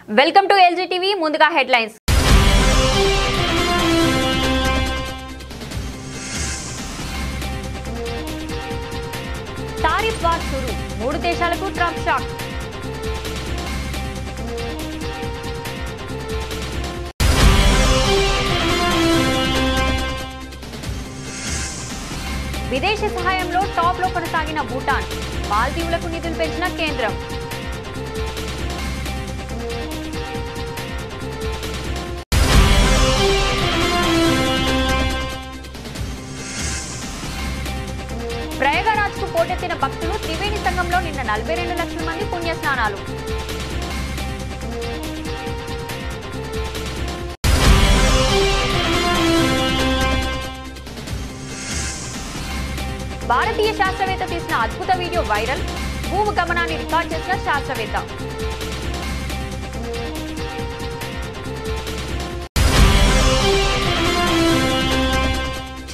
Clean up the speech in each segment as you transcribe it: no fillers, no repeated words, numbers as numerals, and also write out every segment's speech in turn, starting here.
Welcome to LG TV. ముందుగా headlines. Tariff war షురు, 3 దేశాలకు Trump shock. విదేశీ సహాయంలో టాప్ లో కొనసాగిన భూటాన్, మాల్దీవులకు నిధులు పెంచిన కేంద్రం. ప్రయాగరాజ్కు పోటెత్తిన భక్తులు. త్రివేణి సంఘంలో నిన్న 42 లక్షల మంది పుణ్యస్నానాలు. భారతీయ శాస్త్రవేత్త తీసిన అద్భుత వీడియో వైరల్. భూమి గమనాన్ని రికార్డ్ చేసిన శాస్త్రవేత్త.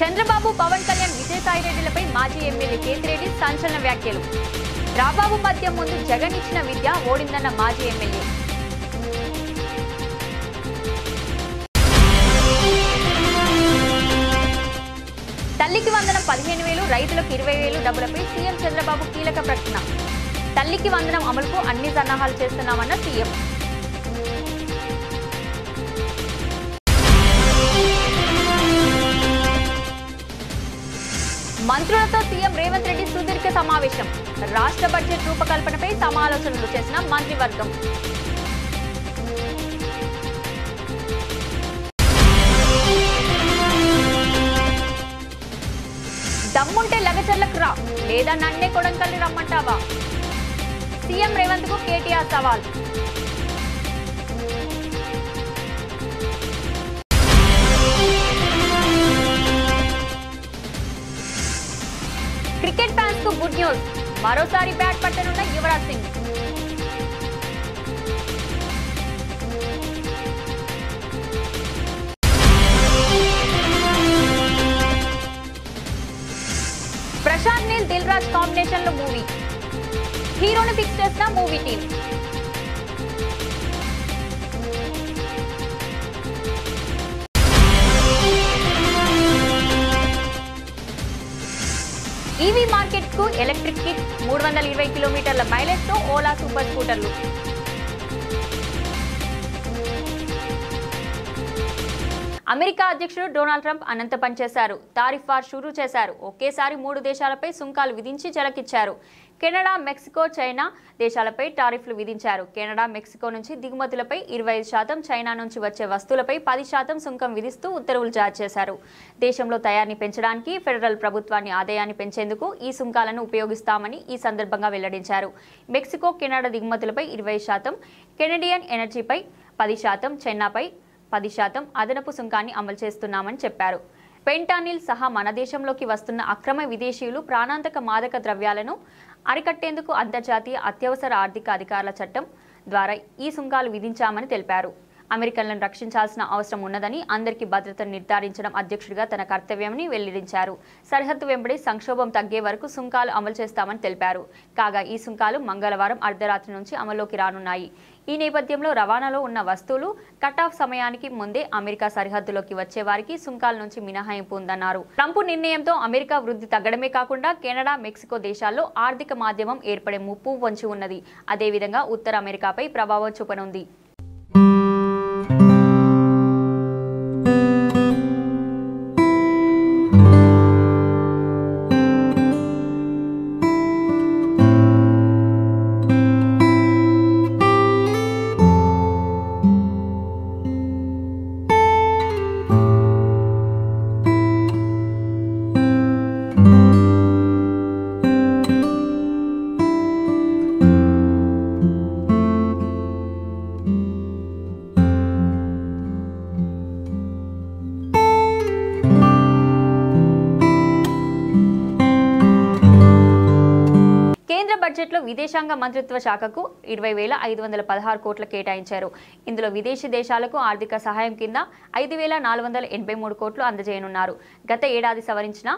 చంద్రబాబు, పవన్ కళ్యాణ్, విజయసాయిరెడ్డిలపై మాజీ ఎమ్మెల్యే కేతిరెడ్డి సంచలన వ్యాఖ్యలు. రాబాబు మధ్య ముందు జగన్ ఇచ్చిన విద్య ఓడిందన్న మాజీ ఎమ్మెల్యే. తల్లికి వందనం 15,000, రైతులకు 20,000 డబ్బులపై సీఎం చంద్రబాబు కీలక ప్రకటన. తల్లికి వందనం అమలుకు అన్ని సన్నాహాలు చేస్తున్నామన్న సీఎం. మంత్రులతో సీఎం రేవంత్ రెడ్డి సుదీర్ఘ సమావేశం. రాష్ట్ర బడ్జెట్ రూపకల్పనపై సమాలోచనలు చేసిన మంత్రివర్గం. దమ్ముంటే లగచర్లకు రా, లేదా నన్నే కొడంకల్లి రమ్మంటావా? సీఎం రేవంత్ కు కేటీఆర్ సవాల్. క్రికెట్ ఫ్యాన్స్ కు గుడ్ న్యూస్. మరోసారి బ్యాట్ పట్టనున్న యువరాజ్ సింగ్. ప్రశాంత్ నీల్, దిల్ రాజ్ కాంబినేషన్ లో మూవీ. హీరోని ఫిక్స్ చేసిన మూవీ టీమ్. ఈవీ మార్కెట్ కు ఎలక్ట్రిక్ కిట్. 320 కిలోమీటర్ల మైలేజ్ తో ఓలా సూపర్ స్కూటర్లు. అమెరికా అధ్యక్షుడు డొనాల్డ్ ట్రంప్ అనంత పనిచేశారు. టారిఫ్ వార్ షురూ చేశారు. ఒకేసారి 3 దేశాలపై సుంకాలు విధించి జలకిచ్చారు. కెనడా, మెక్సికో, చైనా దేశాలపై టారిఫ్లు విధించారు. కెనడా, మెక్సికో నుంచి దిగుమతులపై 25%, చైనా నుంచి వచ్చే వస్తువులపై 10% సుంకం విధిస్తూ ఉత్తర్వులు జారీ చేశారు. దేశంలో తయారీని పెంచడానికి, ఫెడరల్ ప్రభుత్వాన్ని ఆదాయాన్ని పెంచేందుకు ఈ సుంకాలను ఉపయోగిస్తామని ఈ సందర్భంగా వెల్లడించారు. మెక్సికో, కెనడా దిగుమతులపై 20%, కెనడియన్ ఎనర్జీపై 10%, చైనాపై 10% అదనపు సుంకాన్ని అమలు చేస్తున్నామని చెప్పారు. ఫెంటానిల్ సహా మన దేశంలోకి వస్తున్న అక్రమ విదేశీయులు ప్రాణాంతక మాదక ద్రవ్యాలను అరికట్టేందుకు అంతర్జాతీయ అత్యవసర ఆర్థిక అధికారుల చట్టం ద్వారా ఈ సుంకాలు విధించామని తెలిపారు. అమెరికన్లను రక్షించాల్సిన అవసరం ఉన్నదని, అందరికీ భద్రతను నిర్ధారించడం అధ్యక్షుడిగా తన కర్తవ్యమని వెల్లడించారు. సరిహద్దు వెంబడి సంక్షోభం తగ్గే వరకు సుంకాలు అమలు చేస్తామని తెలిపారు. కాగా ఈ సుంకాలు మంగళవారం అర్ధరాత్రి నుంచి అమల్లోకి రానున్నాయి. ఈ నేపథ్యంలో రవాణాలో ఉన్న వస్తువులు కట్ ఆఫ్ సమయానికి ముందే అమెరికా సరిహద్దులోకి వచ్చే వారికి సుంకాల నుంచి మినహాయింపు ఉందన్నారు. ట్రంప్ నిర్ణయంతో అమెరికా వృద్ధి తగ్గడమే కాకుండా కెనడా, మెక్సికో దేశాల్లో ఆర్థిక మాధ్యమం ఏర్పడే ముప్పు పొంచి ఉన్నది. అదేవిధంగా ఉత్తర అమెరికాపై ప్రభావం చూపనుంది. బడ్జెట్లో విదేశాంగ మంత్రిత్వ శాఖకు 20,516 కోట్ల కేటాయించారు. ఇందులో విదేశీ దేశాలకు ఆర్థిక సహాయం కింద 5,483 కోట్లు అందజేయనున్నారు. గత ఏడాది సవరించిన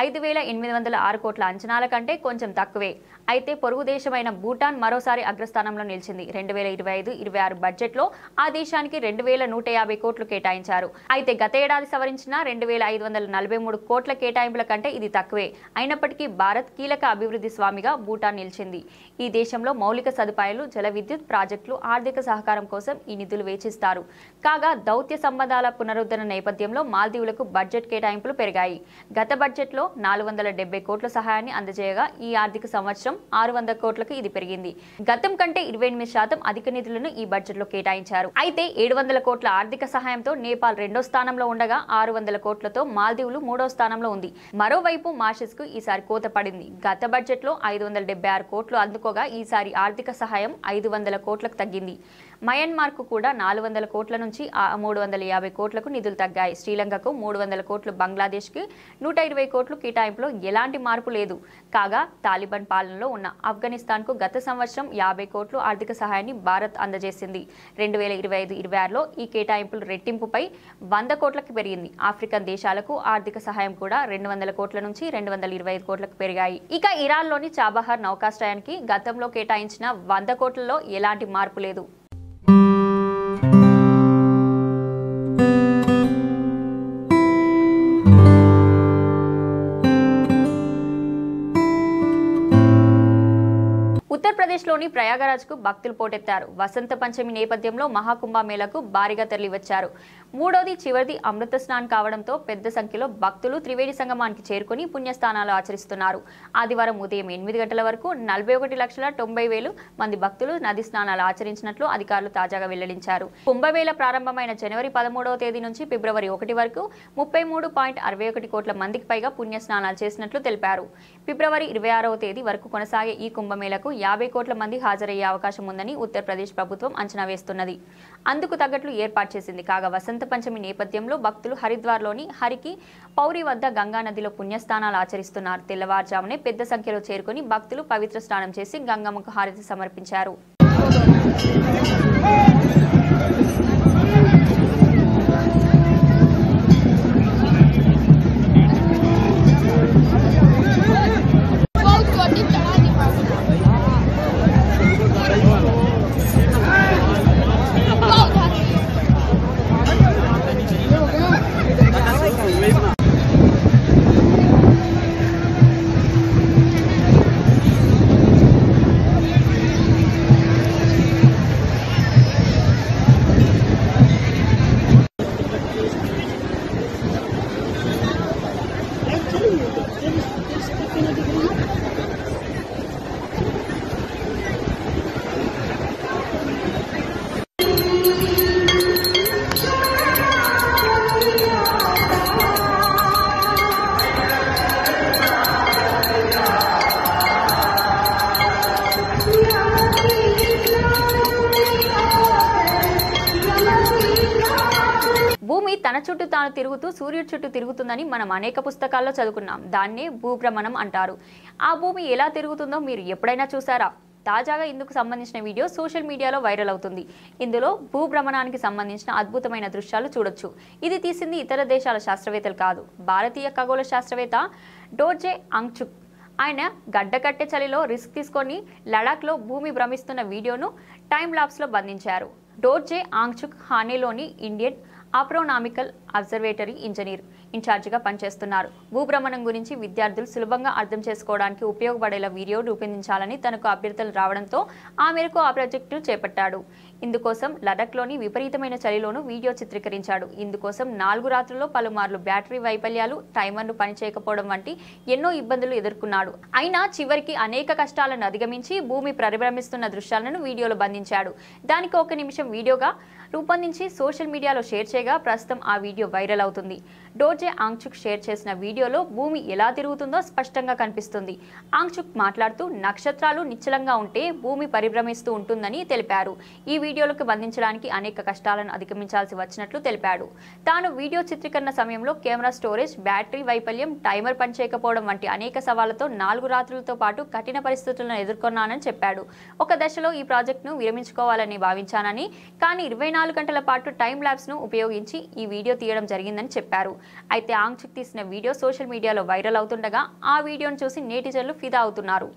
5,806 కోట్ల అంచనాల కంటే కొంచెం తక్కువే. అయితే పొరుగు దేశమైన భూటాన్ మరోసారి అగ్రస్థానంలో నిలిచింది. 2025-26 బడ్జెట్లో ఆ దేశానికి 2,150 కోట్లు కేటాయించారు. అయితే గత ఏడాది సవరించిన 2,543 కోట్ల కేటాయింపుల కంటే ఇది తక్కువే. అయినప్పటికీ భారత్ కీలక అభివృద్ధి స్వామిగా భూటాన్ నిలిచింది. ఈ దేశంలో మౌలిక సదుపాయాలు, జల విద్యుత్ ప్రాజెక్టులు, ఆర్థిక సహకారం కోసం ఈ నిధులు వేచిస్తారు. కాగా దౌత్య సంబంధాల పునరుద్ధరణ నేపథ్యంలో మాల్దీవులకు బడ్జెట్ కేటాయింపులు పెరిగాయి. గత బడ్జెట్లో 470 కోట్ల సహాయాన్ని అందజేయగా ఈ ఆర్థిక సంవత్సరం 600 కోట్లకు ఇది పెరిగింది. గతం కంటే 28% అధిక నిధులను ఈ బడ్జెట్లో కేటాయించారు. అయితే 700 కోట్ల ఆర్థిక సహాయంతో నేపాల్ 2వ స్థానంలో ఉండగా 600 కోట్లతో మాల్దీవులు 3వ స్థానంలో ఉంది. మరోవైపు మారిషస్ కు ఈసారి కోత పడింది. గత బడ్జెట్లో 576 కోట్లు అందుకోగా ఈసారి ఆర్థిక సహాయం 500 కోట్లకు తగ్గింది. మయన్మార్ కు కూడా 400 కోట్ల నుంచి 350 కోట్లకు నిధులు తగ్గాయి. శ్రీలంకకు 300 కోట్లు, బంగ్లాదేశ్ కి 120 కోట్లు కేటాయింపులో ఎలాంటి మార్పు లేదు. కాగా తాలిబాన్ పాలనలో ఉన్న ఆఫ్ఘనిస్తాన్ కు గత సంవత్సరం 50 కోట్లు ఆర్థిక సహాయాన్ని భారత్ అందజేసింది. 2025-26లో ఈ కేటాయింపులు రెట్టింపుపై 100 కోట్లకు పెరిగింది. ఆఫ్రికన్ దేశాలకు ఆర్థిక సహాయం కూడా 200 కోట్ల నుంచి 225 కోట్లకు పెరిగాయి. ఇక ఇరాన్లోని చాబహార్ నౌకాశ్రయానికి గతంలో కేటాయించిన 100 కోట్లలో ఎలాంటి మార్పు లేదు. ఉత్తరప్రదేశ్లోని ప్రయాగరాజ్కు భక్తులు పోటెత్తారు. వసంత పంచమి నేపథ్యంలో మహాకుంభమేళకు భారీగా తరలివచ్చారు. మూడోది చివరిది అమృత స్నానం కావడంతో పెద్ద సంఖ్యలో భక్తులు త్రివేణి సంగమానికి చేరుకుని పుణ్యస్నానాలు ఆచరిస్తున్నారు. ఆదివారం ఉదయం 8 గంటల వరకు 41,90,000 మంది భక్తులు నది స్నానాలు ఆచరించినట్లు అధికారులు తాజాగా వెల్లడించారు. కుంభమేళ ప్రారంభమైన జనవరి 13వ తేదీ నుంచి ఫిబ్రవరి 1 వరకు 33.61 కోట్ల మందికి పైగా పుణ్య స్నానాలు చేసినట్లు తెలిపారు. ఫిబ్రవరి 26వ తేదీ వరకు కొనసాగే ఈ కుంభమేళకు 50 కోట్ల మంది హాజరయ్యే అవకాశం ఉందని ఉత్తరప్రదేశ్ ప్రభుత్వం అంచనా వేస్తున్నది. అందుకు తగ్గట్లు ఏర్పాటు చేసింది. కాగా వసంత పంచమి నేపథ్యంలో భక్తులు హరిద్వార్లోని హరికి పౌరి వద్ద గంగా నదిలో పుణ్యస్నానాలు ఆచరిస్తున్నారు. తెల్లవారుజామునే పెద్ద సంఖ్యలో చేరుకుని భక్తులు పవిత్ర స్నానం చేసి గంగమ్మకు హారతి సమర్పించారు. భూమి తన చుట్టూ తాను తిరుగుతూ సూర్యుడి చుట్టూ తిరుగుతుందని మనం అనేక పుస్తకాల్లో చదువుకున్నాం. దాన్నే భూభ్రమణం అంటారు. ఆ భూమి ఎలా తిరుగుతుందో మీరు ఎప్పుడైనా చూసారా? తాజాగా ఇందుకు సంబంధించిన వీడియో సోషల్ మీడియాలో వైరల్ అవుతుంది. ఇందులో భూభ్రమణానికి సంబంధించిన అద్భుతమైన దృశ్యాలు చూడొచ్చు. ఇది తీసింది ఇతర దేశాల శాస్త్రవేత్తలు కాదు, భారతీయ ఖగోళ శాస్త్రవేత్త డోర్జే ఆంగ్చుక్. ఆయన గడ్డకట్టే చలిలో రిస్క్ తీసుకొని లడాఖ్లో భూమి భ్రమిస్తున్న వీడియోను టైమ్ లాప్స్లో బంధించారు. డోర్జే ఆంగ్చుక్ హానేలోని ఇండియన్ ఆస్ట్రోనామికల్ అబ్జర్వేటరీ ఇంజనీర్ ఇన్ఛార్జిగా పనిచేస్తున్నారు. భూభ్రమణం గురించి విద్యార్థులు సులభంగా అర్థం చేసుకోవడానికి ఉపయోగపడేలా వీడియో రూపొందించాలని తనకు అభ్యర్థులు రావడంతో ఆ మేరకు ఆ ప్రాజెక్టు చేపట్టాడు. ఇందుకోసం లడాఖ్లోని విపరీతమైన చలిలోనూ వీడియో చిత్రీకరించాడు. ఇందుకోసం 4 రాత్రుల్లో పలుమార్లు బ్యాటరీ వైఫల్యాలు, టైమర్ను పనిచేయకపోవడం వంటి ఎన్నో ఇబ్బందులు ఎదుర్కొన్నాడు. అయినా చివరికి అనేక కష్టాలను అధిగమించి భూమి పరిభ్రమిస్తున్న దృశ్యాలను వీడియోలో బంధించాడు. దానికి 1 నిమిషం వీడియోగా రూపొందించి సోషల్ మీడియాలో షేర్ చేయగా ప్రస్తుతం ఆ వీడియో వైరల్ అవుతుంది. డోర్జే ఆంగ్చుక్ షేర్ చేసిన వీడియోలో భూమి ఎలా తిరుగుతుందో స్పష్టంగా కనిపిస్తుంది. ఆంగ్చుక్ మాట్లాడుతూ నక్షత్రాలు నిశ్చలంగా ఉంటే భూమి పరిభ్రమిస్తూ ఉంటుందని తెలిపారు. ఈ వీడియోలకు బంధించడానికి అనేక కష్టాలను అధిగమించాల్సి వచ్చినట్లు తెలిపాడు. తాను వీడియో చిత్రీకరణ సమయంలో కెమెరా స్టోరేజ్, బ్యాటరీ వైఫల్యం, టైమర్ పనిచేయకపోవడం వంటి అనేక సవాళ్లతో 4 రాత్రులతో పాటు కఠిన పరిస్థితులను ఎదుర్కొన్నానని చెప్పాడు. ఒక దశలో ఈ ప్రాజెక్టును విరమించుకోవాలని భావించానని, కానీ 24 గంటల పాటు టైం ల్యాబ్స్ను ఉపయోగించి ఉపయోగించి ఈ వీడియో తీయడం జరిగిందని చెప్పారు. అయితే ఆంక్షక్ తీసిన వీడియో సోషల్ మీడియాలో వైరల్ అవుతుండగా ఆ వీడియోను చూసి నెటిజన్లు ఫిదా అవుతున్నారు.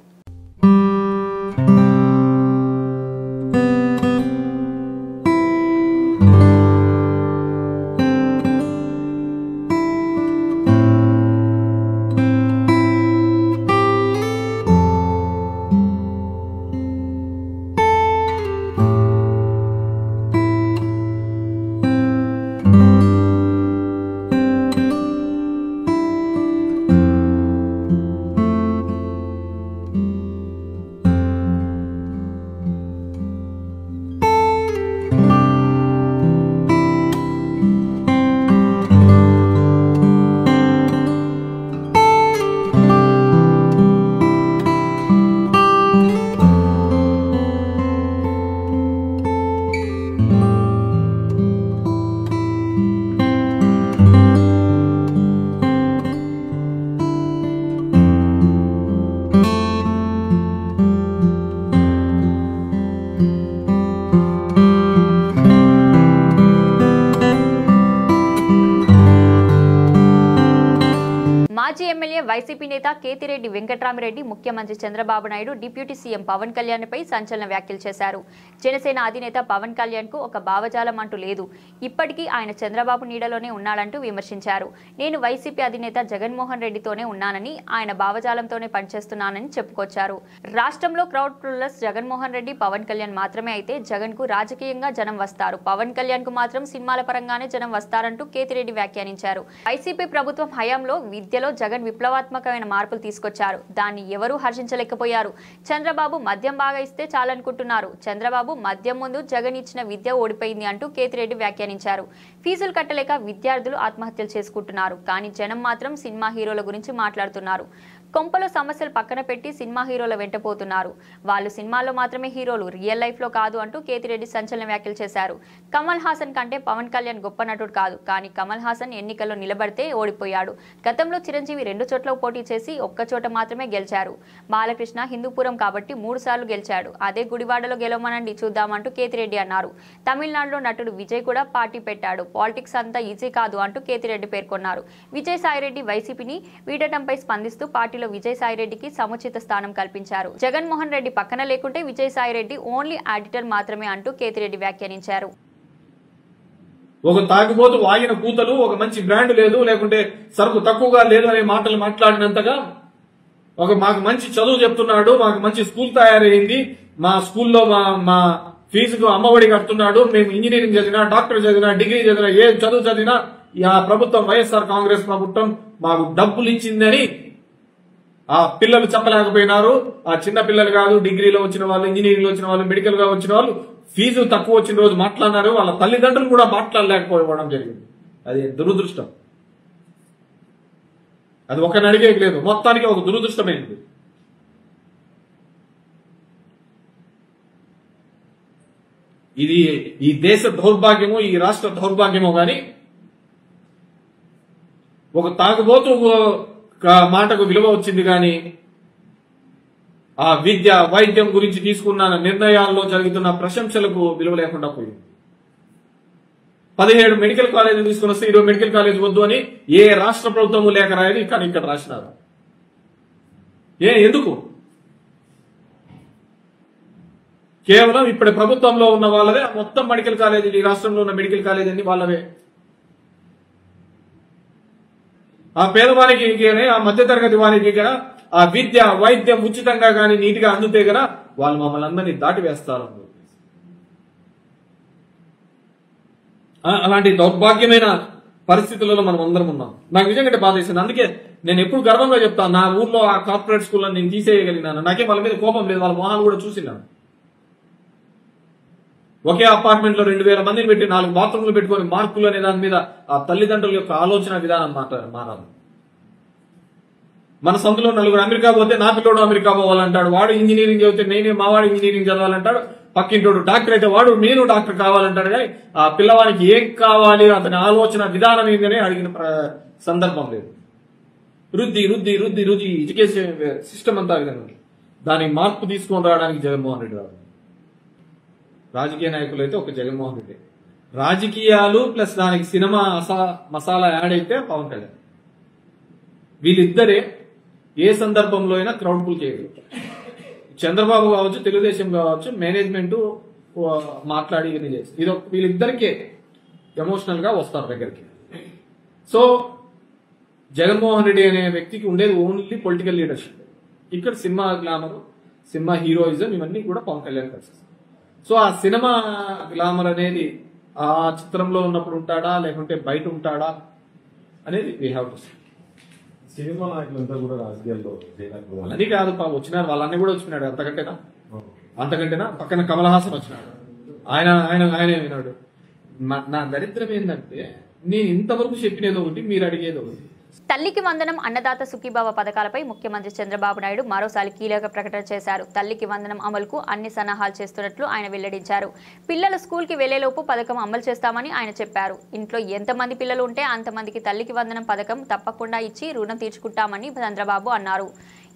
మాజీ ఎమ్మెల్యే వైసీపీ నేత కేతిరెడ్డి వెంకట్రామిరెడ్డి ముఖ్యమంత్రి చంద్రబాబు నాయుడు డిప్యూటీ సీఎం పవన్ కళ్యాణ్పై సంచలన వ్యాఖ్యలు చేశారు. జనసేన అధినేత పవన్ కళ్యాణ్కు ఒక భావజాలం అంటూ లేదు, ఇప్పటికీ ఆయన చంద్రబాబు నీడలోనే ఉన్నాడంటూ విమర్శించారు. నేను వైసీపీ అధినేత జగన్మోహన్ రెడ్డితోనే ఉన్నానని, ఆయన భావజాలంతోనే పనిచేస్తున్నానని చెప్పుకొచ్చారు. రాష్ట్రంలో క్రౌడ్ పుల్లర్స్ జగన్మోహన్ రెడ్డి, పవన్ కళ్యాణ్ మాత్రమే అయితే జగన్ కు రాజకీయంగా జనం వస్తారు, పవన్ కళ్యాణ్ కు మాత్రం సినిమాల పరంగానే జనం వస్తారంటూ కేతిరెడ్డి వ్యాఖ్యానించారు. వైసీపీ ప్రభుత్వం హయాంలో విద్యలో జగన్ విప్లవాత్మకమైన మార్పులు తీసుకొచ్చారు, దాన్ని ఎవరూ హర్షించలేకపోయారు. చంద్రబాబు మద్యం బాగా ఇస్తే చాలనుకుంటున్నారు, చంద్రబాబు మద్యం ముందు జగన్ ఇచ్చిన విద్య ఓడిపోయింది అంటూ కేతిరెడ్డి వ్యాఖ్యానించారు. ఫీజులు కట్టలేక విద్యార్థులు ఆత్మహత్యలు చేసుకుంటున్నారు, కానీ జనం మాత్రం సినిమా హీరోల గురించి మాట్లాడుతున్నారు. కొంపలో సమస్యలు పక్కన పెట్టి సినిమా హీరోల వెంటపోతున్నారు, వాళ్ళు సినిమాల్లో మాత్రమే హీరోలు, రియల్ లైఫ్ లో కాదు అంటూ కేతిరెడ్డి సంచలన వ్యాఖ్యలు చేశారు. కమల్ హాసన్ కంటే పవన్ కళ్యాణ్ గొప్ప నటుడు కాదు, కానీ కమల్ హాసన్ ఎన్నికల్లో నిలబడితే ఓడిపోయాడు. గతంలో చిరంజీవి 2 చోట్ల పోటీ చేసి ఒక్క చోట మాత్రమే గెలిచారు. బాలకృష్ణ హిందూపురం కాబట్టి 3 సార్లు గెలిచాడు, అదే గుడివాడలో గెలవమనండి చూద్దామంటూ కేతిరెడ్డి అన్నారు. తమిళనాడులో నటుడు విజయ్ కూడా పార్టీ పెట్టాడు, పాలిటిక్స్ అంతా ఈజీ కాదు అంటూ కేతిరెడ్డి పేర్కొన్నారు. విజయసాయిరెడ్డి వైసీపీని వీడటంపై స్పందిస్తూ పార్టీలో విజయసాయిరెడ్డికి సముచిత స్థానం కల్పించారు. జగన్మోహన్ రెడ్డి పక్కన లేకుంటే విజయసాయిరెడ్డి ఓన్లీ ఆడిటర్ మాత్రమే అంటూ కేతిరెడ్డి వ్యాఖ్యానించారు. ఒక తాగుబోతు వాగిన కూతలు, ఒక మంచి బ్రాండ్ లేదు, లేకుంటే సరుకు తక్కువగా లేదు అనే మాటలు మాట్లాడినంతగా మాకు మంచి చదువు చెప్తున్నాడు, మాకు మంచి స్కూల్ తయారైంది, మా స్కూల్లో మా ఫీజుకు అమ్మఒడి కడుతున్నాడు, మేము ఇంజనీరింగ్ చదివినా, డాక్టర్ చదివినా, డిగ్రీ చదివినా, ఏ చదువు చదివినా ఆ ప్రభుత్వం వైఎస్ఆర్ కాంగ్రెస్ ప్రభుత్వం మాకు డబ్బులు ఇచ్చిందని ఆ పిల్లలు చెప్పలేకపోయినారు. ఆ చిన్న పిల్లలు కాదు, డిగ్రీలో వచ్చిన వాళ్ళు, ఇంజనీరింగ్ లో వచ్చిన వాళ్ళు, మెడికల్ గా వచ్చిన వాళ్ళు ఫీజు తక్కువ వచ్చిన రోజు మాట్లాడినారు, వాళ్ళ తల్లిదండ్రులు కూడా మాట్లాడలేకపోవడం జరిగింది. అది దురదృష్టం, అది ఒకరిని అడిగేది లేదు, మొత్తానికి ఒక దురదృష్టమైంది. ఇది ఈ దేశ దౌర్భాగ్యమో ఈ రాష్ట్ర దౌర్భాగ్యమో గాని ఒక తాగుబోతు మాటకు విలువ వచ్చింది, కానీ ఆ విద్య వైద్యం గురించి తీసుకున్న నిర్ణయాల్లో జరుగుతున్న ప్రశంసలకు విలువ లేకుండా పోయింది. 17 మెడికల్ కాలేజీలు తీసుకుని వస్తే 20 మెడికల్ కాలేజ్ వద్దు అని ఏ రాష్ట్ర ప్రభుత్వము లేఖ రాయదు, కానీ ఇక్కడ రాసినారు. ఎందుకు? కేవలం ఇప్పటి ప్రభుత్వంలో ఉన్న వాళ్ళదే మొత్తం మెడికల్ కాలేజీలు, ఈ రాష్ట్రంలో ఉన్న మెడికల్ కాలేజీ అన్ని వాళ్ళవే. ఆ పేదవానికి కానీ, ఆ మధ్యతరగతి వారికి కానీ ఆ విద్య వైద్యం ఉచితంగా కానీ నీటిగా అందుతే కదా వాళ్ళు మమ్మల్ని అందరినీ దాటివేస్తారు. అలాంటి దౌర్భాగ్యమైన పరిస్థితులలో మనం అందరం ఉన్నాం. నాకు నిజంగా బాధ వేసింది. అందుకే నేను ఎప్పుడు గర్వంగా చెప్తాను, నా ఊర్లో ఆ కార్పొరేట్ స్కూల్లో నేను తీసేయగలిగినాను. నాకే వాళ్ళ మీద కోపం లేదు, వాళ్ళ మొహాలు కూడా చూసినాను. ఒకే అపార్ట్మెంట్ లో 2000 మందిని పెట్టి 4 బాత్రూమ్లు పెట్టుకుని మార్కులు అనే దాని మీద ఆ తల్లిదండ్రుల యొక్క ఆలోచన విధానం మారాలి. మన సొంతలో 4 అమెరికా పోతే నా పిల్లోడు అమెరికా పోవాలంటాడు, వాడు ఇంజనీరింగ్ చదివితే మా వాడు ఇంజనీరింగ్ చదవాలంటాడు, పక్కింటోడు డాక్టర్ అయితే వాడు నేను డాక్టర్ కావాలంటాడు. కానీ ఆ పిల్లవానికి ఏం కావాలి, అతని ఆలోచన విధానం ఏంటనే అడిగిన సందర్భం లేదు. వృద్ధి ఎడ్యుకేషన్ సిస్టమ్ అంతా విధంగా దానికి మార్పు తీసుకొని రావడానికి జగన్మోహన్ రెడ్డి రావాలి. రాజకీయ నాయకులు అయితే ఒక జగన్మోహన్ రెడ్డి, రాజకీయాలు ప్లస్ దానికి సినిమా మసాలా యాడ్ అయితే పవన్ కళ్యాణ్. వీళ్ళిద్దరే ఏ సందర్భంలో అయినా క్రౌడ్ పుల్ చేయగలుగుతారు. చంద్రబాబు కావచ్చు, తెలుగుదేశం కావచ్చు, మేనేజ్మెంట్ మాట్లాడి ఇవన్నీ చేస్తారు. ఇది వీళ్ళిద్దరికే ఎమోషనల్ గా వస్తారు దగ్గరికి. సో జగన్మోహన్ రెడ్డి అనే వ్యక్తికి ఉండేది ఓన్లీ పొలిటికల్ లీడర్షిప్. ఇక్కడ సినిమా గ్లామర్, సినిమా హీరోయిజం ఇవన్నీ కూడా పవన్ కళ్యాణ్ కలిసి. సో ఆ సినిమా గ్లామర్ అనేది ఆ చిత్రంలో ఉన్నప్పుడు ఉంటాడా లేకుంటే బయట ఉంటాడా అనేది we have to see. Cinema నాయకులంతా కూడా రాజకీయాల్లో అది కాదు వచ్చినారు, వాళ్ళన్నీ కూడా వచ్చినాడు. అంతకంటేనా పక్కన కమల్ హాసన్ వచ్చినాడు. ఆయన విన్నాడు. నా దరిద్రం ఏంటంటే నేను ఇంతవరకు చెప్పినది ఒకటి, మీరు అడిగేది ఒకటి. తల్లికి వందనం, అన్నదాత సుఖీభావ పథకాలపై ముఖ్యమంత్రి చంద్రబాబు నాయుడు మరోసారి కీలక ప్రకటన చేశారు. తల్లికి వందనం అమలుకు అన్ని సన్నాహాలు చేస్తున్నట్లు ఆయన వెల్లడించారు. పిల్లలు స్కూల్కి వెళ్లేలోపు పథకం అమలు చేస్తామని ఆయన చెప్పారు. ఇంట్లో ఎంతమంది పిల్లలు ఉంటే అంతమందికి తల్లికి వందనం పథకం తప్పకుండా ఇచ్చి రుణం తీర్చుకుంటామని చంద్రబాబు అన్నారు.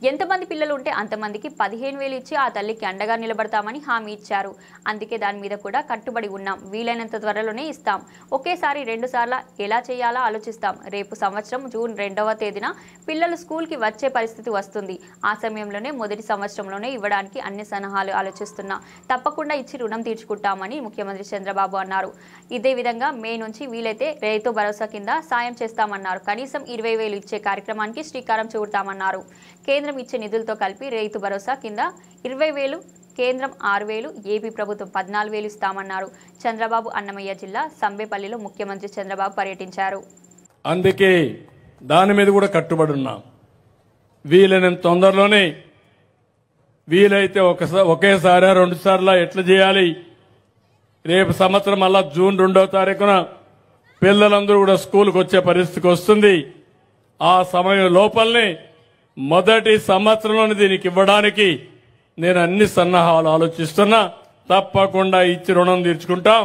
ఎంతమంది పిల్లలు ఉంటే అంతమందికి 15,000 ఇచ్చి ఆ తల్లికి అండగా నిలబడతామని హామీ ఇచ్చారు. అందుకే దాని మీద కూడా కట్టుబడి ఉన్నాం. వీలైనంత త్వరలోనే ఇస్తాం. ఒకేసారి 2 సార్లు ఎలా చేయాలో ఆలోచిస్తాం. రేపు సంవత్సరం జూన్ 2వ తేదీన పిల్లలు స్కూల్కి వచ్చే పరిస్థితి వస్తుంది. ఆ సమయంలోనే మొదటి సంవత్సరంలోనే ఇవ్వడానికి అన్ని సలహాలు ఆలోచిస్తున్నా. తప్పకుండా ఇచ్చి రుణం తీర్చుకుంటామని ముఖ్యమంత్రి చంద్రబాబు అన్నారు. ఇదే విధంగా మే నుంచి వీలైతే రైతు భరోసా కింద సాయం చేస్తామన్నారు. కనీసం 20,000 ఇచ్చే కార్యక్రమానికి శ్రీకారం చుడతామన్నారు. కేంద్రం ఇచ్చే నిధులతో కలిపి రైతు భరోసా కింద 20,000, కేంద్రం 6,000, ఏపీ ప్రభుత్వం 14,000 ఇస్తామన్నారు. చంద్రబాబు అన్నమయ్య జిల్లా సంబేపల్లిలో ముఖ్యమంత్రి చంద్రబాబు పర్యటించారు. అందుకే దాని మీద కూడా కట్టుబడి ఉన్నాం. వీలైనంత తొందరలోనే, వీలైతే ఒకేసారి 2 సార్లు ఎట్లా చేయాలి. రేపు సంవత్సరం మళ్ళా జూన్ 2వ తారీఖున పిల్లలందరూ కూడా స్కూల్కి వచ్చే పరిస్థితికి వస్తుంది. ఆ సమయం లోపలనే మొదటి సంవత్సరంలోనే దీనికి ఇవ్వడానికి నేను అన్ని సన్నాహాలు ఆలోచిస్తున్నా. తప్పకుండా ఇచ్చి రుణం తీర్చుకుంటాం.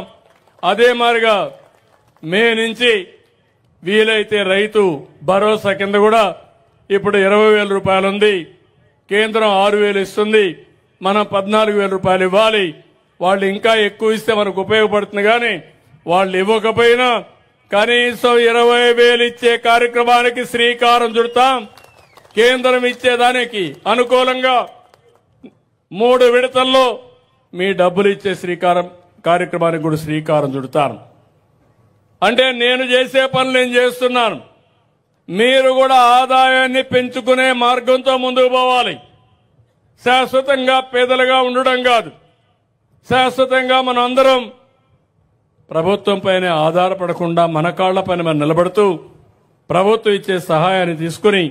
అదే మాదిరిగా మే నుంచి వీలైతే రైతు భరోసా కింద కూడా ఇప్పుడు 20,000 రూపాయలు ఉంది. కేంద్రం 6,000 ఇస్తుంది. మనం 14,000 రూపాయలు ఇవ్వాలి. వాళ్ళు ఇంకా ఎక్కువ ఇస్తే మనకు ఉపయోగపడుతుంది. కానీ వాళ్ళు ఇవ్వకపోయినా కనీసం 20,000 ఇచ్చే కార్యక్రమానికి శ్రీకారం చుడతాం. కేంద్రం ఇచ్చేదానికి అనుకూలంగా 3 విడతల్లో మీ డబ్బులు ఇచ్చే కార్యక్రమానికి కూడా శ్రీకారం చుడతాను. అంటే నేను చేసే పనులు నేను చేస్తున్నాను. మీరు కూడా ఆదాయాన్ని పెంచుకునే మార్గంతో ముందుకు పోవాలి. శాశ్వతంగా పేదలుగా ఉండడం కాదు. శాశ్వతంగా మనం అందరం ప్రభుత్వం పైన ఆధారపడకుండా మన కాళ్ల పైన మనం నిలబడుతూ ప్రభుత్వం ఇచ్చే సహాయాన్ని తీసుకుని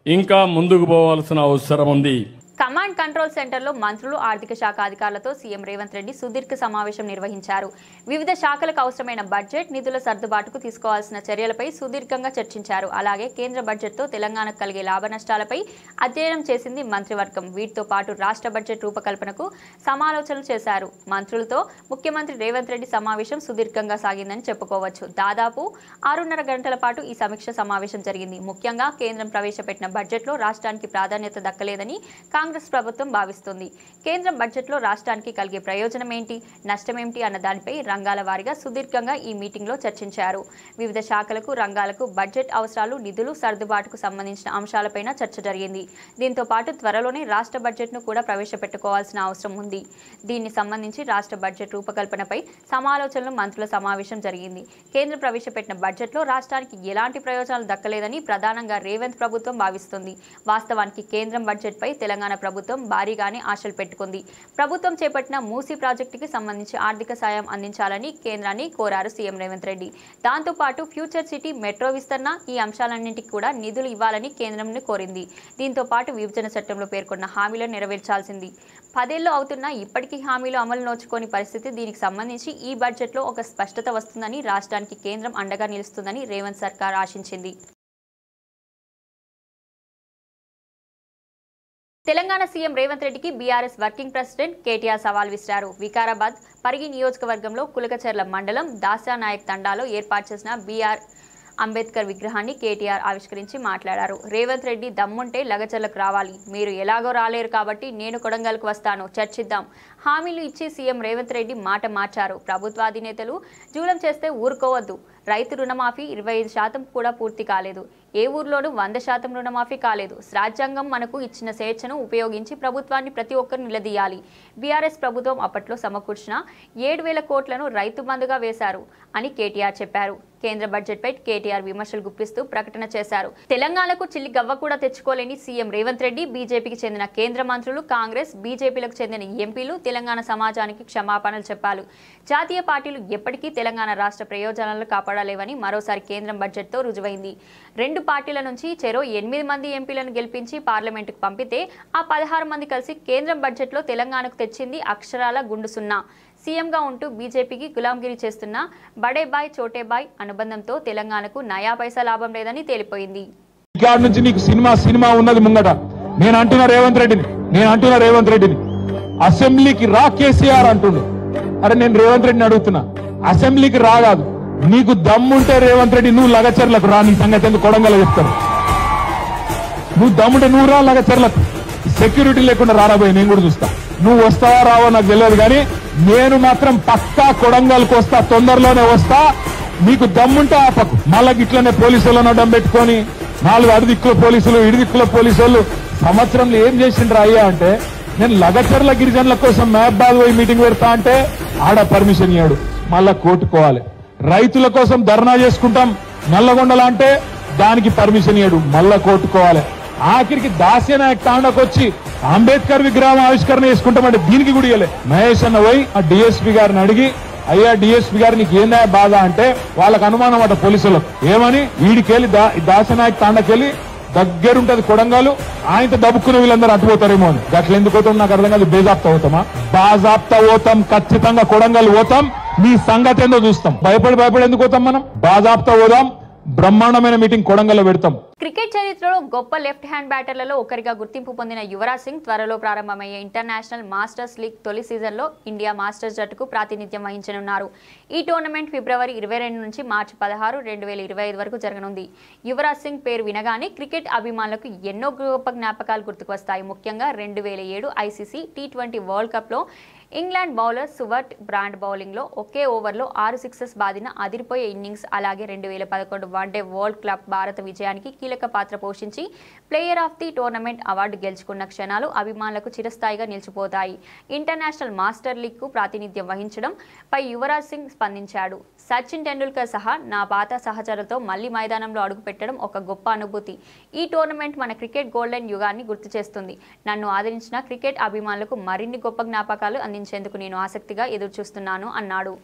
ఇంకా ముందుకు పోవాల్సిన అవసరం ఉంది. కమాండ్ కంట్రోల్ సెంటర్లో మంత్రులు, ఆర్థిక శాఖ అధికారులతో సీఎం రేవంత్ రెడ్డి సుదీర్ఘ సమావేశం నిర్వహించారు. వివిధ శాఖలకు అవసరమైన బడ్జెట్ నిధుల సర్దుబాటుకు తీసుకోవాల్సిన చర్యలపై సుదీర్ఘంగా చర్చించారు. అలాగే కేంద్ర బడ్జెట్తో తెలంగాణకు కలిగే లాభ నష్టాలపై అధ్యయనం చేసింది మంత్రివర్గం. వీటితో పాటు రాష్ట్ర బడ్జెట్ రూపకల్పనకు సమాలోచనలు చేశారు. మంత్రులతో ముఖ్యమంత్రి రేవంత్ రెడ్డి సమావేశం సుదీర్ఘంగా సాగిందని చెప్పుకోవచ్చు. దాదాపు 6.5 గంటల పాటు ఈ సమీక్ష సమావేశం జరిగింది. ముఖ్యంగా కేంద్రం ప్రవేశపెట్టిన బడ్జెట్లో రాష్ట్రానికి ప్రాధాన్యత దక్కలేదని కాంగ్రెస్ ప్రభుత్వం భావిస్తుంది. కేంద్రం బడ్జెట్లో రాష్ట్రానికి కలిగే ప్రయోజనం ఏంటి, నష్టమేంటి అన్న దానిపై రంగాల వారీగా సుదీర్ఘంగా ఈ మీటింగ్లో చర్చించారు. వివిధ శాఖలకు, రంగాలకు బడ్జెట్ అవసరాలు, నిధులు సర్దుబాటుకు సంబంధించిన అంశాలపైన చర్చ జరిగింది. దీంతో పాటు త్వరలోనే రాష్ట్ర బడ్జెట్ను కూడా ప్రవేశపెట్టుకోవాల్సిన అవసరం ఉంది. దీన్ని సంబంధించి రాష్ట్ర బడ్జెట్ రూపకల్పనపై సమాలోచనలు మంత్రుల సమావేశం జరిగింది. కేంద్రం ప్రవేశపెట్టిన బడ్జెట్లో రాష్ట్రానికి ఎలాంటి ప్రయోజనాలు దక్కలేదని ప్రధానంగా రేవంత్ ప్రభుత్వం భావిస్తుంది. వాస్తవానికి కేంద్రం బడ్జెట్పై తెలంగాణ ప్రభుత్వం భారీగానే ఆశలు పెట్టుకుంది. ప్రభుత్వం చేపట్టిన మూసీ ప్రాజెక్టుకి సంబంధించి ఆర్థిక సాయం అందించాలని కేంద్రాన్ని కోరారు సీఎం రేవంత్ రెడ్డి. దాంతో పాటు ఫ్యూచర్ సిటీ, మెట్రో విస్తరణ, ఈ అంశాలన్నింటికి కూడా నిధులు ఇవ్వాలని కేంద్రంను కోరింది. దీంతో పాటు విభజన చట్టంలో పేర్కొన్న హామీలను నెరవేర్చాల్సింది. 10 ఏళ్లు అవుతున్నా ఇప్పటికీ హామీలు అమలు నోచుకోని పరిస్థితి. దీనికి సంబంధించి ఈ బడ్జెట్లో ఒక స్పష్టత వస్తుందని, రాష్ట్రానికి కేంద్రం అండగా నిలుస్తుందని రేవంత్ సర్కార్ ఆశించింది. తెలంగాణ సీఎం రేవంత్ రెడ్డికి బీఆర్ఎస్ వర్కింగ్ ప్రెసిడెంట్ కేటీఆర్ సవాల్ విసిరారు. వికారాబాద్ పరిగి నియోజకవర్గంలో కులకచర్ల మండలం దాసానాయక్ తండాలో ఏర్పాటు చేసిన అంబేద్కర్ విగ్రహాన్ని కేటీఆర్ ఆవిష్కరించి మాట్లాడారు. రేవంత్ రెడ్డి దమ్ముంటే లగచర్లకు రావాలి, మీరు ఎలాగో రాలేరు కాబట్టి నేను కొడంగల్కు వస్తాను, చర్చిద్దాం. హామీలు ఇచ్చి సీఎం రేవంత్ రెడ్డి మాట మార్చారు. ప్రభుత్వాధినేతలు జూలం చేస్తే ఊరుకోవద్దు. రైతు రుణమాఫీ 25% కూడా పూర్తి కాలేదు. ఏ ఊర్లోనూ 100% రుణమాఫీ కాలేదు. రాజ్యాంగం మనకు ఇచ్చిన స్వేచ్ఛను ఉపయోగించి ప్రభుత్వాన్ని ప్రతి ఒక్కరు నిలదీయాలి. బీఆర్ఎస్ ప్రభుత్వం అప్పట్లో సమకూర్చిన 7,000 కోట్లను రైతు బంధుగా వేశారు అని కేటీఆర్ చెప్పారు. కేంద్ర బడ్జెట్పై కేటీఆర్ విమర్శలు గుప్పిస్తూ ప్రకటన చేశారు. తెలంగాణకు చిల్లి గవ్వ కూడా తెచ్చుకోలేని సీఎం రేవంత్ రెడ్డి, బీజేపీకి చెందిన కేంద్ర మంత్రులు, కాంగ్రెస్, బీజేపీలకు చెందిన ఎంపీలు తెలంగాణ సమాజానికి క్షమాపణలు చెప్పారు. జాతీయ పార్టీలు ఎప్పటికీ తెలంగాణ రాష్ట్ర ప్రయోజనాలను కాపాడలేవని మరోసారి కేంద్రం బడ్జెట్తో రుజువైంది. 2 పార్టీల నుంచి చెరో 8 మంది ఎంపీలను గెలిపించి పార్లమెంటుకు పంపితే ఆ 16 మంది కలిసి కేంద్రం బడ్జెట్లో తెలంగాణకు తెచ్చింది అక్షరాల గుండు సున్నా. సీఎంగా ఉంటూ బీజేపీకి గులాంగిరి చేస్తున్న బడే బాయ్ చోటే బాయ్ అనుబంధంతో తెలంగాణకు నయా పైసా లాభం లేదని తేలిపోయింది. నుంచి నీకు సినిమా ఉన్నది ముంగట. నేను అంటున్నా రేవంత్ రెడ్డిని అసెంబ్లీకి రా కేసీఆర్ అంటుండు. అరే నేను రేవంత్ రెడ్డిని అడుగుతున్నా, అసెంబ్లీకి రాగాదు, నీకు దమ్ముంటే రేవంత్ రెడ్డి నువ్వు లగచర్లకు రా. నీ సంగతి ఎందుకు కొడంగల్ చెప్తారు. నువ్వు దమ్ముంటే నువ్వు రా లగచర్లకు. సెక్యూరిటీ లేకుండా రారాబోయే నేను కూడా చూస్తా. నువ్వు వస్తావా రావో నాకు తెలియదు, కానీ నేను మాత్రం పక్కా కొడంగల్కి వస్తా, తొందరలోనే వస్తా. నీకు దమ్ముంటే ఆపకు. మళ్ళా ఇట్లనే పోలీసులను అడ్డం పెట్టుకొని 4 అడిదిక్కుల పోలీసులు, ఇడిదిక్కుల పోలీసులు సంవత్సరంలో ఏం చేసిండ్రా అయ్యా అంటే, నేను లగచర్ల గిరిజనుల కోసం మహబాద్ పోయి మీటింగ్ పెడతా అంటే ఆడ పర్మిషన్ ఇయ్యాడు, మళ్ళా కోర్టుకోవాలి. రైతుల కోసం ధర్నా చేసుకుంటాం నల్లగొండలా అంటే దానికి పర్మిషన్ ఇయ్యాడు, మళ్ళా కోర్టుకోవాలి. ఆఖరికి దాస్యనాయక్ తాండకు వచ్చి అంబేద్కర్ విగ్రహం ఆవిష్కరణ చేసుకుంటామంటే దీనికి కూడా ఇయ్యలే. మహేష్ అన్న పోయి ఆ డిఎస్పీ గారిని అడిగి, అయ్యా డిఎస్పీ గారు నీకు ఏందా బాధ అంటే వాళ్ళకు అనుమానం అట పోలీసులకు. ఏమని వీడికెళ్ళి దాస్యనాయక్ తాండకెళ్ళి దగ్గరుంటది కొడంగల్, ఆయనతో దబ్బుకున్న వీళ్ళందరూ అటుపోతారేమో అని. గట్ల ఎందుకు పోతాం నాకు అర్థం కాదు. బేజాప్తా పోతామా? బాజాప్తా పోతాం, ఖచ్చితంగా కొడంగల్ పోతాం. మీ సంగతి ఏందో చూస్తాం. భయపడి ఎందుకు పోతాం మనం? బాజాప్తా పోదాం. బ్రహ్మాండమైన మీటింగ్ కొడంగల్లో పెడతాం. క్రికెట్ చరిత్రలో గొప్ప లెఫ్ట్ హ్యాండ్ బ్యాటర్లలో ఒకరిగా గుర్తింపు పొందిన యువరాజ్ సింగ్ త్వరలో ప్రారంభమయ్యే ఇంటర్నేషనల్ మాస్టర్స్ లీగ్ తొలి సీజన్లో ఇండియా మాస్టర్స్ జట్టుకు ప్రాతినిధ్యం వహించనున్నారు. ఈ టోర్నమెంట్ ఫిబ్రవరి 22 నుంచి మార్చి 16, 2025 వరకు జరగనుంది. యువరాజ్ సింగ్ పేరు వినగానే క్రికెట్ అభిమానులకు ఎన్నో గొప్ప జ్ఞాపకాలు గుర్తుకు వస్తాయి. ముఖ్యంగా 2007 ఐసీసీ T20 వరల్డ్ కప్లో ఇంగ్లాండ్ బౌలర్ సువర్ట్ బ్రాండ్ బౌలింగ్లో ఒకే ఓవర్లో 6 సిక్సెస్ బాదిన అదిరిపోయే ఇన్నింగ్స్, అలాగే 2011 వన్డే వరల్డ్ క్లబ్ భారత విజయానికి కీలక పాత్ర పోషించి player of the tournament award గెలుచుకున్న క్షణాలు అభిమానులకు చిరస్థాయిగా నిలిచిపోతాయి. ఇంటర్నేషనల్ మాస్టర్ లీగ్కు ప్రాతినిధ్యం వహించడం పై యువరాజ్ సింగ్ స్పందించాడు. సచిన్ టెండూల్కర్ సహా నా పాత సహచరులతో మళ్లీ మైదానంలో అడుగుపెట్టడం ఒక గొప్ప అనుభూతి. ఈ టోర్నమెంట్ మన క్రికెట్ గోల్డెన్ యుగాన్ని గుర్తు చేస్తుంది. నన్ను ఆదరించిన క్రికెట్ అభిమానులకు మరిన్ని గొప్ప జ్ఞాపకాలు అందించేందుకు నేను ఆసక్తిగా ఎదురుచూస్తున్నాను అన్నాడు.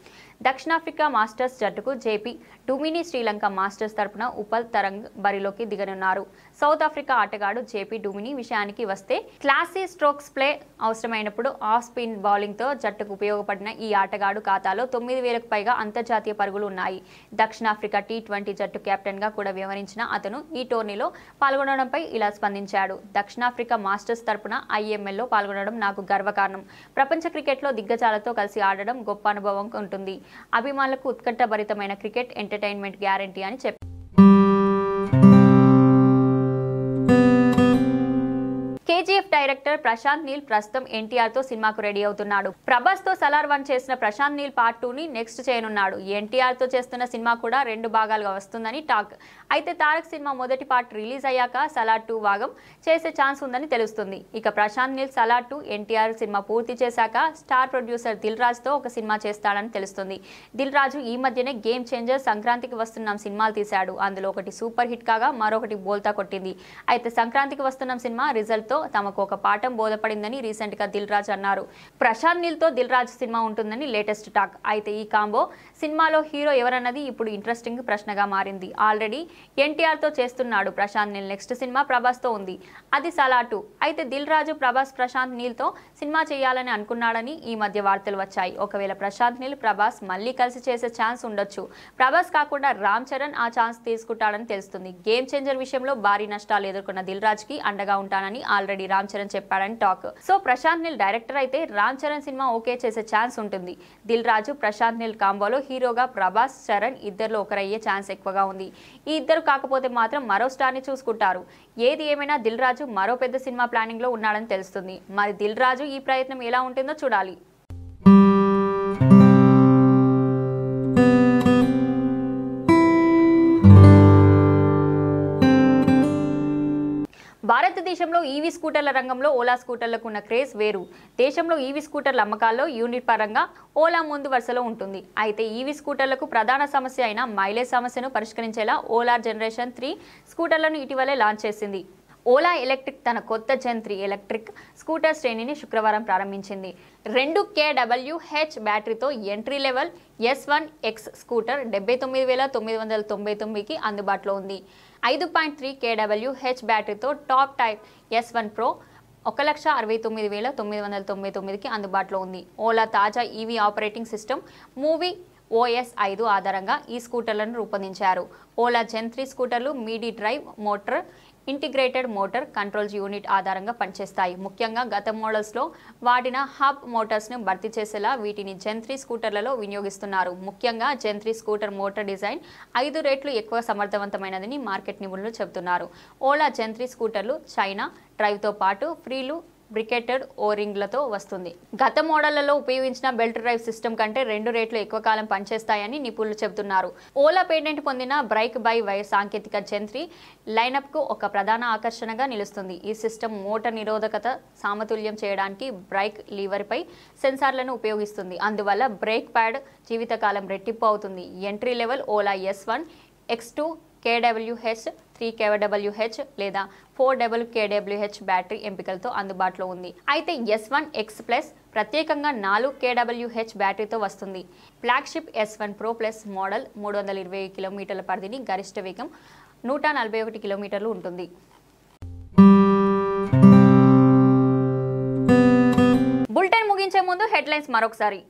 దక్షిణాఫ్రికా మాస్టర్స్ జట్టుకు జేపీ డుమిని శ్రీలంక మాస్టర్స్ తరపున ఉపల్ తరంగ్ బరిలోకి దిగనున్నారు. సౌత్ ఆఫ్రికా ఆటగాడు జేపీ డుమిని విషయానికి వస్తే క్లాసీ స్ట్రోక్స్ ప్లే అవసరమైనప్పుడు ఆఫ్ స్పిన్ బౌలింగ్తో జట్టుకు ఉపయోగపడిన ఈ ఆటగాడు ఖాతాలో 9,000కు పైగా అంతర్జాతీయ పరుగులు ఉన్నాయి. దక్షిణాఫ్రికా T20 జట్టు కెప్టెన్గా కూడా వ్యవహరించిన అతను ఈ టోర్నీలో పాల్గొనడంపై ఇలా స్పందించాడు. దక్షిణాఫ్రికా మాస్టర్స్ తరపున IMLలో పాల్గొనడం నాకు గర్వకారణం. ప్రపంచ క్రికెట్లో దిగ్గజాలతో కలిసి ఆడడం గొప్ప అనుభవం ఉంటుంది. అభిమానులకు ఉత్కంఠభరితమైన క్రికెట్ ఎంటర్టైన్మెంట్ గ్యారంటీ అని చెప్పారు. కేజీఎఫ్ డైరెక్టర్ ప్రశాంత్ నీల్ ప్రస్తుతం ఎన్టీఆర్ తో సినిమాకు రెడీ అవుతున్నాడు. ప్రభాస్ తో సలార్ 1 చేసిన ప్రశాంత్ నీల్ పార్ట్ 2 ని నెక్స్ట్ చేయనున్నాడు. ఎన్టీఆర్ తో చేస్తున్న సినిమా కూడా 2 భాగాలుగా వస్తుందని టాక్. అయితే తారక్ సినిమా మొదటి పార్ట్ రిలీజ్ అయ్యాక సలార్ 2 భాగం చేసే ఛాన్స్ ఉందని తెలుస్తుంది. ఇక ప్రశాంత్ నీల్ సలార్ 2 ఎన్టీఆర్ సినిమా పూర్తి చేశాక స్టార్ ప్రొడ్యూసర్ దిల్ రాజు తో ఒక సినిమా చేస్తాడని తెలుస్తుంది. దిల్ రాజు ఈ మధ్యనే గేమ్ చేంజర్, సంక్రాంతికి వస్తున్నాం సినిమాలు తీశాడు. అందులో ఒకటి సూపర్ హిట్ కాగా మరొకటి బోల్తా కొట్టింది. అయితే సంక్రాంతికి వస్తున్నాం సినిమా రిజల్ట్ తో తమకు ఒక పాఠం బోధపడిందని రీసెంట్ గా దిల్ రాజు అన్నారు. ప్రశాంత్ నీల్ తో దిల్ రాజు సినిమా ఉంటుందని లేటెస్ట్ టాక్. అయితే ఈ కాంబో సినిమాలో హీరో ఎవరన్నది ఇప్పుడు ఇంట్రెస్టింగ్ ప్రశ్నగా మారింది. ఆల్రెడీ ఎన్టీఆర్ తో చేస్తున్నాడు ప్రశాంత్ నీల్. నెక్స్ట్ సినిమా ప్రభాస్ తో ఉంది, అది సలార్ 2. అయితే దిల్ రాజు ప్రభాస్ ప్రశాంత్ నీల్ తో సినిమా చేయాలని అనుకున్నాడని ఈ మధ్య వార్తలు వచ్చాయి. ఒకవేళ ప్రశాంత్ నీల్ ప్రభాస్ మళ్ళీ కలిసి చేసే ఛాన్స్ ఉండొచ్చు. ప్రభాస్ కాకుండా రామ్ చరణ్ ఆ ఛాన్స్ తీసుకుంటాడని తెలుస్తుంది. గేమ్ చేంజర్ విషయంలో భారీ నష్టాలు ఎదుర్కొన్న దిల్ రాజుకి అండగా ఉంటానని ఆల్రెడీ రామ్ చరణ్ చేస్తానని చెప్పాడని talk. So Prashanth Neel director అయితే రామ్ చరణ్ సినిమా ఓకే చేసే ఛాన్స్ ఉంటుంది. దిల్ రాజు ప్రశాంత్ నీల్ కాంబోలో హీరోగా ప్రభాస్ చరణ్ ఇద్దరిలో ఒకరయ్యే ఛాన్స్ ఎక్కువగా ఉంది. ఈ ఇద్దరు కాకపోతే మాత్రం మరో స్టార్ ని చూసుకుంటారు. ఏది ఏమైనా దిల్ రాజు మరో పెద్ద సినిమా ప్లానింగ్ లో ఉన్నాడని తెలుస్తుంది. మరి దిల్ రాజు ఈ ప్రయత్నం ఎలా ఉంటుందో చూడాలి. భారతదేశంలో ఈవీ స్కూటర్ల రంగంలో ఓలా స్కూటర్లకు ఉన్న క్రేజ్ వేరు. దేశంలో ఈవీ స్కూటర్ల అమ్మకాల్లో యూనిట్ పరంగా ఓలా ముందు వరుసలో ఉంటుంది. అయితే ఈవీ స్కూటర్లకు ప్రధాన సమస్య అయిన మైలేజ్ సమస్యను పరిష్కరించేలా ఓలా జనరేషన్ 3 స్కూటర్లను ఇటీవలే లాంచ్ చేసింది. ఓలా ఎలక్ట్రిక్ తన కొత్త జెన్ 3 ఎలక్ట్రిక్ స్కూటర్ శ్రేణిని శుక్రవారం ప్రారంభించింది. 2 kWh బ్యాటరీతో ఎంట్రీ లెవెల్ S1X స్కూటర్ 79,999కి అందుబాటులో ఉంది. 5.3 kWh బ్యాటరీతో టాప్ టైప్ S1 Pro 1,69,999కి అందుబాటులో ఉంది. ఓలా తాజా EV operating system Move OS 5 ఆధారంగా ఈ స్కూటర్లను రూపొందించారు. ఓలా జెన్ 3 స్కూటర్లు mid drive motor, integrated motor controls unit ఆధారంగా పనిచేస్తాయి. ముఖ్యంగా గత మోడల్స్లో వాడిన హబ్ మోటార్స్ను భర్తీ చేసేలా వీటిని జెన్ 3 స్కూటర్లలో వినియోగిస్తున్నారు. ముఖ్యంగా జెన్ 3 స్కూటర్ మోటార్ డిజైన్ 5 రెట్లు ఎక్కువ సమర్థవంతమైనదని మార్కెట్ నిపుణులు చెబుతున్నారు. ఓలా జెన్ 3 స్కూటర్లు చైనా డ్రైవ్తో పాటు ఫ్రీలు బ్రికెటెడ్ ఓరింగ్లతో వస్తుంది. గత మోడళ్లలో ఉపయోగించిన బెల్ట్ డ్రైవ్ సిస్టమ్ కంటే 2 రెట్లు ఎక్కువ కాలం పనిచేస్తాయని నిపుణులు చెబుతున్నారు. ఓలా పేటెంట్ పొందిన బ్రేక్ బై వైర్ సాంకేతిక జెన్ 3 లైనప్ కు ఒక ప్రధాన ఆకర్షణగా నిలుస్తుంది. ఈ సిస్టమ్ మోటార్ నిరోధకత సమతుల్యం చేయడానికి బ్రేక్ లీవర్ పై సెన్సార్లను ఉపయోగిస్తుంది. అందువల్ల బ్రేక్ ప్యాడ్ జీవితకాలం రెట్టింపు అవుతుంది. Entry level Ola S1X2 kWh 3 kWh లేదా 4 kWh బ్యాటరీ ఎంపికలతో అందుబాటులో ఉంది. అయితే S1X Plus ప్రత్యేకంగా 4 kWh బ్యాటరీతో వస్తుంది. Flagship S1 Pro Plus model 320 కిలోమీటర్ల పరిధిని, గరిష్ట వేగం 141 కిలోమీటర్లు ఉంటుంది. బులెటిన్ ముగించే ముందు హెడ్లైన్స్ మరొకసారి.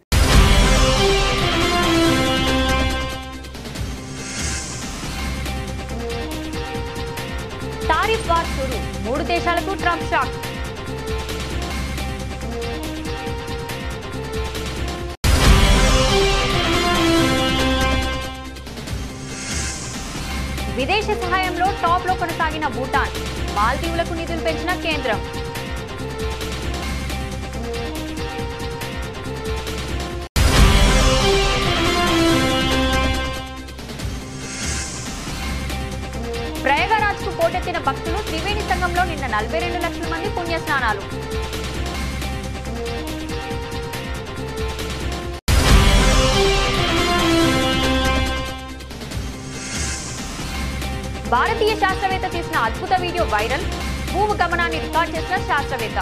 టారిఫ్ వార్ షురు, 3 దేశాలకు ట్రంప్ షాక్. విదేశీ సహాయంలో టాప్ లో కొనసాగిన భూటాన్, మాల్దీవులకు నిధులు పెంచిన కేంద్రం. ప్రయాగరాజ్కు పోటెత్తిన భక్తులు, త్రివేణి సంఘంలో నిన్న 42 లక్షల మంది పుణ్యస్నానాలు. భారతీయ శాస్త్రవేత్త తీసిన అద్భుత వీడియో వైరల్, భూమి గమనాన్ని రికార్డ్ చేసిన శాస్త్రవేత్త.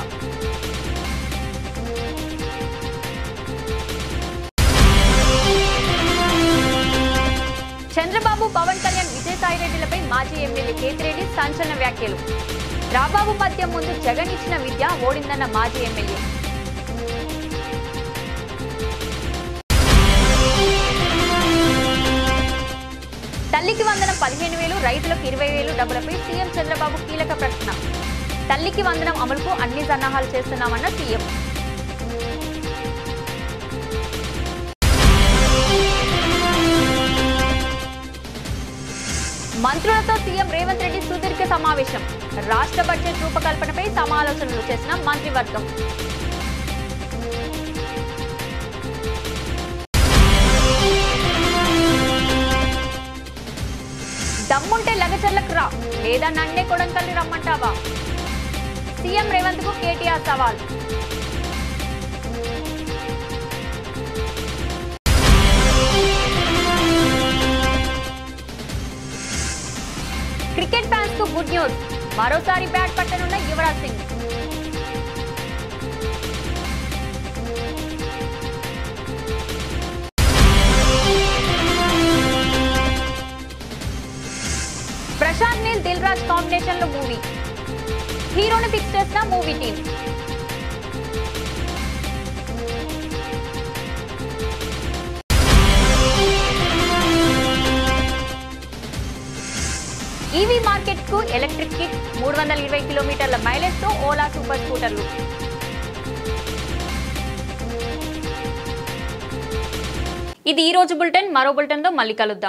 చంద్రబాబు, పవన్ కళ్యాణ్, విజయసాయిరెడ్డిలపై మాజీ ఎమ్మెల్యే కేతిరెడ్డి సంచలన వ్యాఖ్యలు. రాబాబు మధ్య ముందు జగన్ ఇచ్చిన విద్య ఓడిందన్న మాజీ ఎమ్మెల్యే. తల్లికి వందనం 15,000, రైతులకు 20,000 డబ్బులపై సీఎం చంద్రబాబు కీలక ప్రకటన. తల్లికి వందనం అమలుకు అన్ని సన్నాహాలు చేస్తున్నామన్న సీఎం. మంత్రులతో సీఎం రేవంత్ రెడ్డి సుదీర్ఘ సమావేశం. రాష్ట్ర బడ్జెట్ రూపకల్పనపై సమాలోచనలు చేసిన మంత్రివర్గం. దమ్ముంటే లగచర్లకు రా, లేదా నన్నే కొడంకల్లి రమ్మంటావా? సీఎం రేవంత్ కు కేటీఆర్ సవాల్. క్రికెట్ ఫ్యాన్స్ కు గుడ్ న్యూస్, మరోసారి బ్యాట్ పట్టనున్న యువరాజ్ సింగ్. ప్రశాంత్ నీల్, దిల్ రాజ్ కాంబినేషన్ లో మూవీ, హీరోని ఫిక్స్ చేసిన మూవీ టీమ్. ఈ ఈవీ మార్కెట్ కు ఎలక్ట్రిక్ కిట్ 320 కిలోమీటర్ల మైలేజ్ తో ఓలా సూపర్ స్కూటర్లు. ఇది ఈ రోజు బులెటిన్. మరో బులెటిన్ తో మళ్ళీ కలుద్దాం.